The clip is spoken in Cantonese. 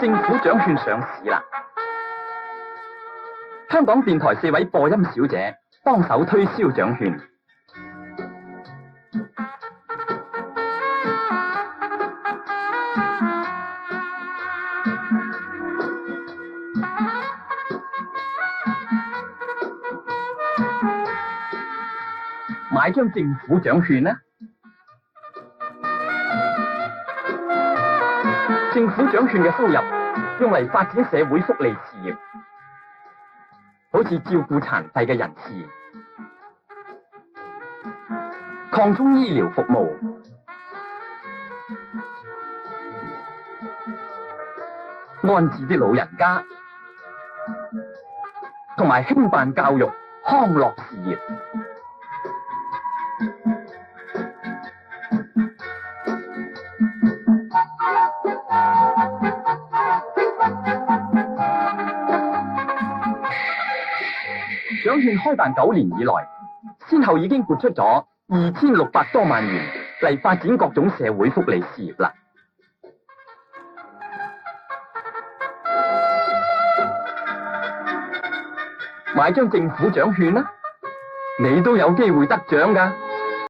政府獎券上市啦！香港電台4位播音小姐幫手推銷獎券。買張政府獎券呢？政府獎券嘅收入用嚟發展社會福利事業，好似照顧殘廢嘅人士、擴充醫療服務、安置啲老人家，同埋興辦教育康樂事業。獎券開辦9年以來，先後已經撥出咗2600多萬元嚟發展各種社會福利事業啦。買張政府獎券啦，你都有機會得獎㗎。